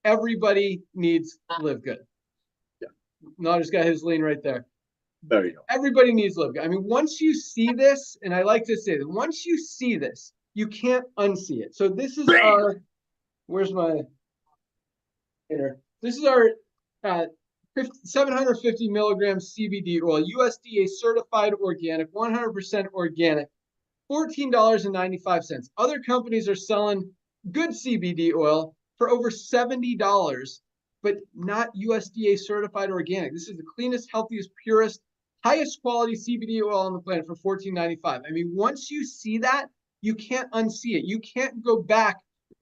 everybody needs Live Good. Yeah, Notter's got his lean right there. There you go. Everybody needs Live Good. Once you see this, and I like to say that once you see this, you can't unsee it. So this is our, where's my hitter? This is our 750 milligrams CBD oil, USDA certified organic, 100% organic, $14.95. Other companies are selling good CBD oil for over $70, but not USDA certified organic. This is the cleanest, healthiest, purest, highest quality CBD oil on the planet for $14.95. Once you see that, you can't unsee it. You can't go back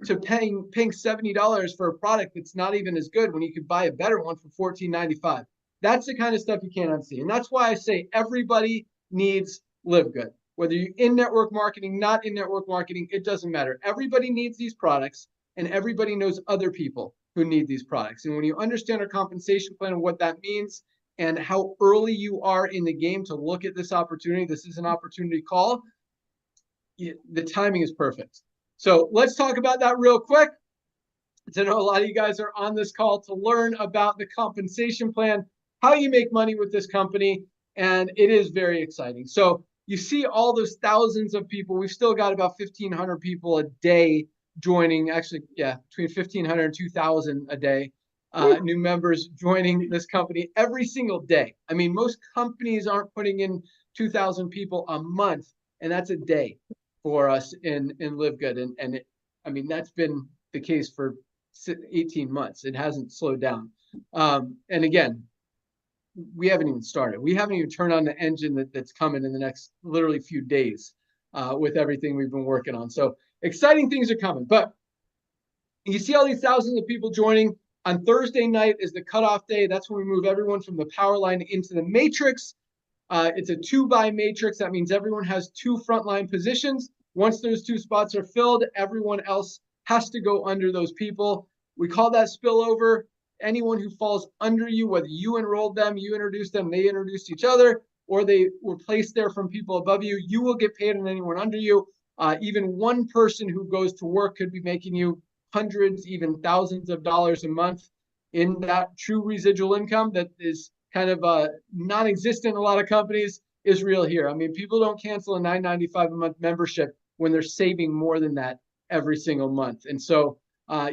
to paying $70 for a product that's not even as good when you could buy a better one for $14.95. That's the kind of stuff you can't unsee. And that's why I say everybody needs Live Good. Whether you're in network marketing, not in network marketing, it doesn't matter. Everybody needs these products, and everybody knows other people who need these products. And when you understand our compensation plan and what that means and how early you are in the game to look at this opportunity, this is an opportunity call, the timing is perfect. So let's talk about that real quick. I know a lot of you guys are on this call to learn about the compensation plan, how you make money with this company, and it is very exciting. So you see all those thousands of people. We've still got about 1,500 people a day joining. Actually, yeah, between 1,500 and 2,000 a day. New members joining this company every single day. I mean, most companies aren't putting in 2,000 people a month, and that's a day for us in Live Good. And it, I mean, that's been the case for 18 months. It hasn't slowed down. And again, we haven't even started. We haven't even turned on the engine that's coming in the next literally few days with everything we've been working on. So exciting things are coming. But you see all these thousands of people joining. On Thursday night is the cutoff day. That's when we move everyone from the power line into the matrix. It's a 2-by matrix. That means everyone has 2 frontline positions. Once those 2 spots are filled, everyone else has to go under those people. We call that spillover. Anyone who falls under you, whether you enrolled them, you introduced them, they introduced each other, or they were placed there from people above you, you will get paid on anyone under you. Even one person who goes to work could be making you hundreds, even thousands of dollars a month in that true residual income that is kind of non-existent in a lot of companies, is real here. I mean, people don't cancel a $9.95 a month membership when they're saving more than that every single month. And so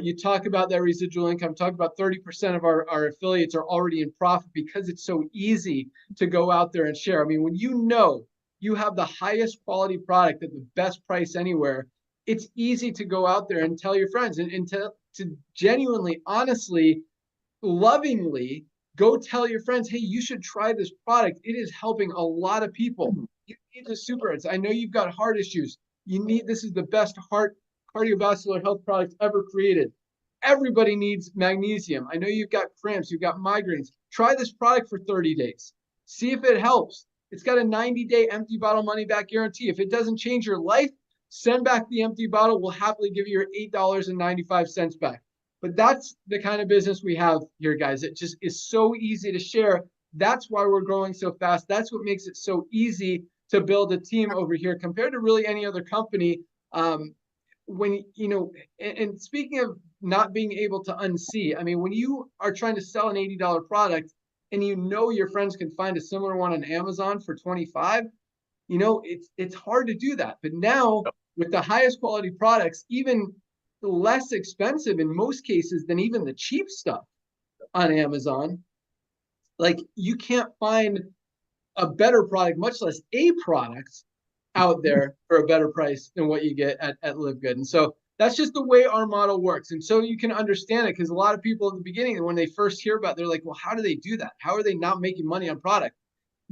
you talk about that residual income, talk about 30% of our affiliates are already in profit because it's so easy to go out there and share. I mean, when you know you have the highest quality product at the best price anywhere, it's easy to go out there and tell your friends and to genuinely, honestly, lovingly go tell your friends, hey, you should try this product. It is helping a lot of people. You need the super hits. I know you've got heart issues. This is the best heart cardiovascular health product ever created. Everybody needs magnesium. I know you've got cramps, you've got migraines. Try this product for 30 days. See if it helps. It's got a 90-day empty bottle money back guarantee. If it doesn't change your life, send back the empty bottle. We'll happily give you your $8.95 back. But that's the kind of business we have here, guys. It just is so easy to share. That's why we're growing so fast. That's what makes it so easy to build a team over here compared to really any other company. When, you know, and speaking of not being able to unsee, I mean, when you are trying to sell an $80 product and you know your friends can find a similar one on Amazon for $25, you know, it's hard to do that. But now with the highest quality products, even less expensive in most cases than even the cheap stuff on Amazon, like you can't find a better product, much less a product out there for a better price than what you get at Live Good. And so that's just the way our model works. And so you can understand it because a lot of people at the beginning, when they first hear about it, they're like, well, how do they do that? How are they not making money on product?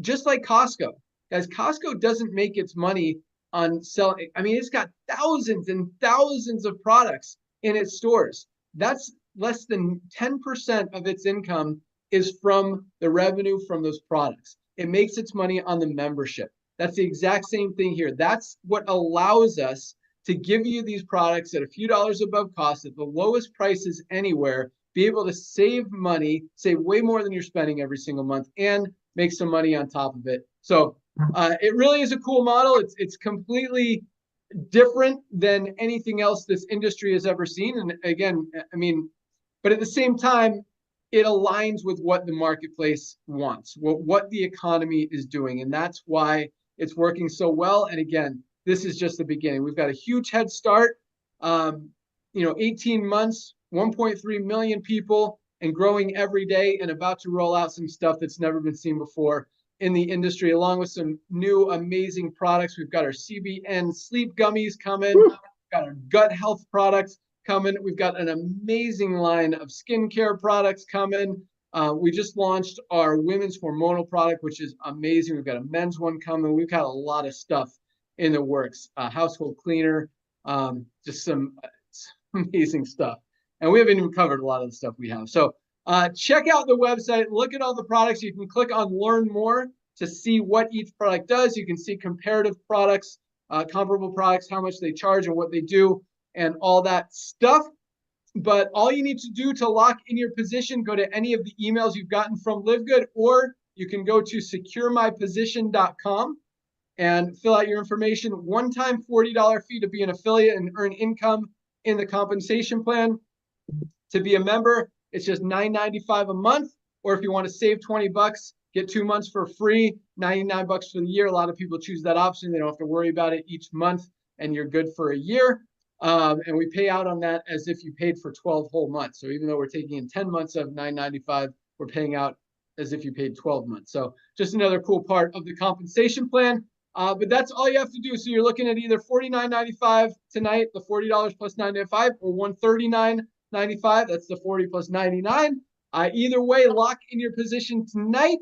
Just like Costco. Guys, Costco doesn't make its money on selling. I mean, it's got thousands and thousands of products in its stores. That's less than 10% of its income is from the revenue from those products. It makes its money on the membership. That's the exact same thing here. That's what allows us to give you these products at a few dollars above cost at the lowest prices anywhere, be able to save money, save way more than you're spending every single month, and make some money on top of it. So it really is a cool model. It's completely different than anything else this industry has ever seen. And again, I mean, but at the same time, it aligns with what the marketplace wants, what the economy is doing. And that's why it's working so well. And again, this is just the beginning. We've got a huge head start. 18 months, 1.3 million people, and growing every day, and about to roll out some stuff that's never been seen before in the industry, along with some new amazing products. We've got our CBN sleep gummies coming. We've got our gut health products coming. We've got an amazing line of skincare products coming. We just launched our women's hormonal product, which is amazing. We've got a men's one coming. We've got a lot of stuff in the works. Household cleaner, just some amazing stuff. And we haven't even covered a lot of the stuff we have. So check out the website, look at all the products. You can click on learn more to see what each product does. You can see comparative products, comparable products, how much they charge and what they do, and all that stuff. But all you need to do to lock in your position, go to any of the emails you've gotten from LiveGood, or you can go to securemyposition.com and fill out your information. One-time $40 fee to be an affiliate and earn income in the compensation plan. To be a member, it's just $9.95 a month. Or if you want to save $20, Get 2 months for free, $99 for the year. A lot of people choose that option. They don't have to worry about it each month, and you're good for a year. And we pay out on that as if you paid for 12 whole months. So even though we're taking in 10 months of $9.95, we're paying out as if you paid 12 months. So just another cool part of the compensation plan. But that's all you have to do. So you're looking at either $49.95 tonight, the $40 plus $9.95, or $139.95. That's the 40 plus 99. Either way, lock in your position tonight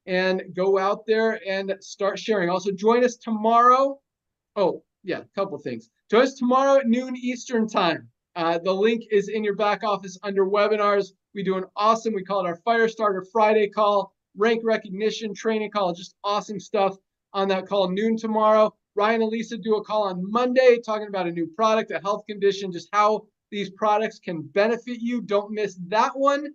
and go out there and start sharing. Also, join us tomorrow. Oh, yeah, a couple things. Join us tomorrow at noon Eastern time. The link is in your back office under webinars. We do an awesome, we call it our Firestarter Friday call, rank recognition, training call, just awesome stuff on that call, noon tomorrow. Ryan and Lisa do a call on Monday talking about a new product, a health condition, just how these products can benefit you. Don't miss that one.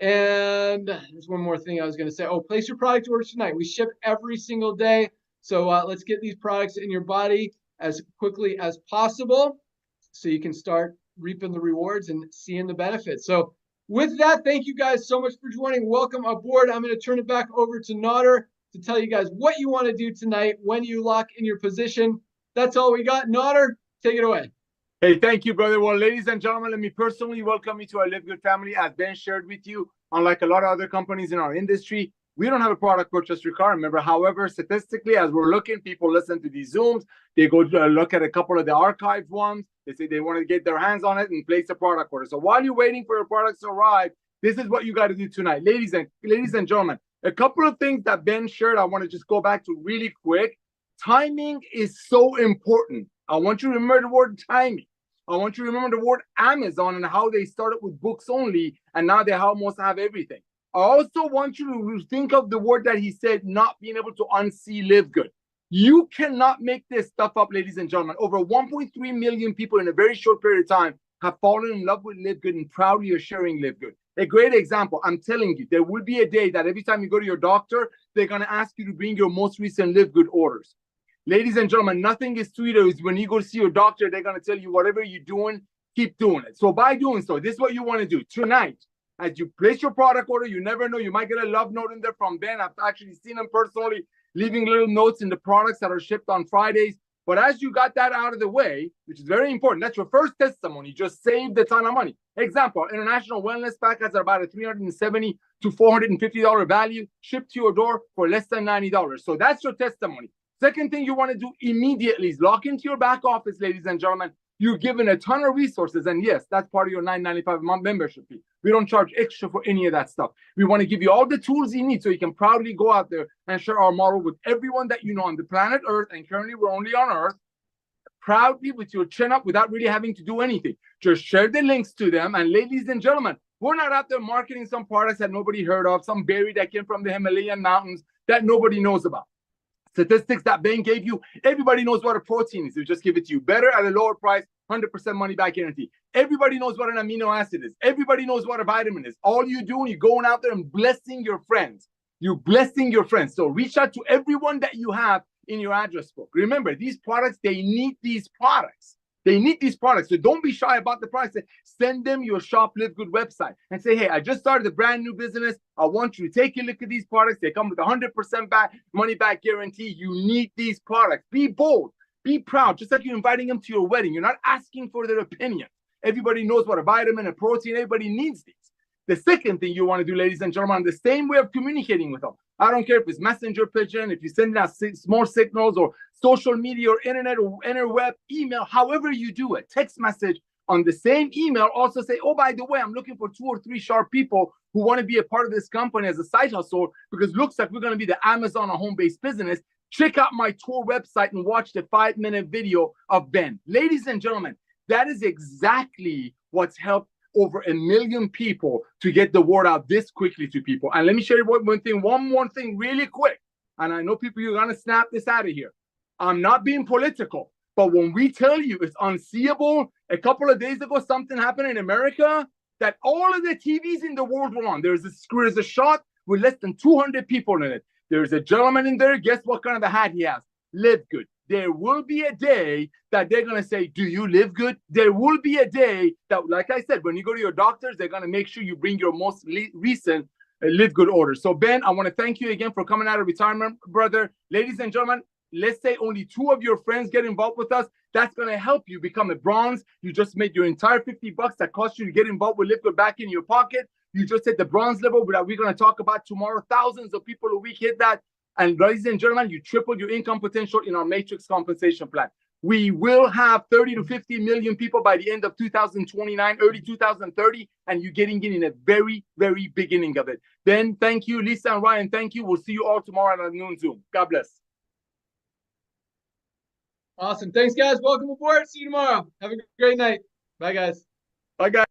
And there's one more thing I was going to say. Oh, place your product orders tonight. We ship every single day. So let's get these products in your body as quickly as possible so you can start reaping the rewards and seeing the benefits. So with that, thank you guys so much for joining. Welcome aboard. I'm going to turn it back over to Nader to tell you guys what you want to do tonight when you lock in your position. That's all we got. Nader, take it away. Hey, thank you, brother. Well, ladies and gentlemen, let me personally welcome you to our Live Good family. As Ben shared with you, unlike a lot of other companies in our industry, we don't have a product purchase requirement. Remember, however, statistically, as we're looking, people listen to these Zooms. They go look at a couple of the archived ones. They say they want to get their hands on it and place a product order. So while you're waiting for your products to arrive, this is what you got to do tonight. Ladies and gentlemen, a couple of things that Ben shared, I want to just go back to really quick. Timing is so important. I want you to remember the word timing. I want you to remember the word Amazon and how they started with books only, and now they almost have everything. I also want you to think of the word that he said, not being able to unsee Live Good. You cannot make this stuff up, ladies and gentlemen. Over 1.3 million people in a very short period of time have fallen in love with Live Good and proudly are sharing Live Good. A great example, I'm telling you, there will be a day that every time you go to your doctor, they're going to ask you to bring your most recent Live Good orders. Ladies and gentlemen, nothing is sweeter is when you go to see your doctor, they're going to tell you whatever you're doing, keep doing it. So by doing so, this is what you want to do tonight. As you place your product order, you never know, you might get a love note in there from Ben. I've actually seen him personally leaving little notes in the products that are shipped on Fridays. But as you got that out of the way, which is very important, that's your first testimony, just saved a ton of money. Example, International Wellness Pack has about a $370 to $450 value, shipped to your door for less than $90. So that's your testimony. Second thing you want to do immediately is lock into your back office, ladies and gentlemen. You're given a ton of resources, and yes, that's part of your $9.95 a month membership fee. We don't charge extra for any of that stuff. We want to give you all the tools you need so you can proudly go out there and share our model with everyone that you know on the planet Earth, and currently we're only on Earth, proudly with your chin up without really having to do anything. Just share the links to them, and ladies and gentlemen, we're not out there marketing some products that nobody heard of, some berry that came from the Himalayan mountains that nobody knows about. Statistics that Ben gave you, everybody knows what a protein is. We just give it to you better at a lower price, 100% money back guarantee. Everybody knows what an amino acid is. Everybody knows what a vitamin is. All you do, you're going out there and blessing your friends. You're blessing your friends. So reach out to everyone that you have in your address book. Remember, these products, they need these products. They need these products. So don't be shy about the price. Send them your Shop Live Good website and say, hey, I just started a brand new business. I want you to take a look at these products. They come with 100% back, money back guarantee. You need these products. Be bold. Be proud. Just like you're inviting them to your wedding. You're not asking for their opinion. Everybody knows what a vitamin and protein. Everybody needs these. The second thing you want to do, ladies and gentlemen, the same way of communicating with them. I don't care if it's messenger pigeon, if you send out small signals or social media or internet or interweb, email, however you do it, text message on the same email. Also say, oh, by the way, I'm looking for 2 or 3 sharp people who want to be a part of this company as a side hustle because it looks like we're going to be the Amazon or home-based business. Check out my tour website and watch the 5-minute video of Ben. Ladies and gentlemen, that is exactly what's helped over 1 million people to get the word out this quickly to people. And let me share one more thing really quick. And I know people, you're going to snap this out of here. I'm not being political, but when we tell you it's unseeable, a couple of days ago, something happened in America that all of the TVs in the world were on. There's a shot with less than 200 people in it. There's a gentleman in there. Guess what kind of a hat he has? Live Good. There will be a day that they're going to say, do you live good? There will be a day that, like I said, when you go to your doctors, they're going to make sure you bring your most recent live good order. So Ben, I want to thank you again for coming out of retirement, brother. Ladies and gentlemen, let's say only 2 of your friends get involved with us. That's going to help you become a bronze. You just made your entire $50 that cost you to get involved with Live Good back in your pocket. You just hit the bronze level that we're going to talk about tomorrow. Thousands of people a week hit that. And ladies and gentlemen, you tripled your income potential in our matrix compensation plan. We will have 30 to 50 million people by the end of 2029, early 2030, and you're getting in a very, very beginning of it. Ben, thank you. Lisa and Ryan, thank you. We'll see you all tomorrow on noon Zoom. God bless. Awesome. Thanks, guys. Welcome aboard. See you tomorrow. Have a great night. Bye, guys. Bye, guys.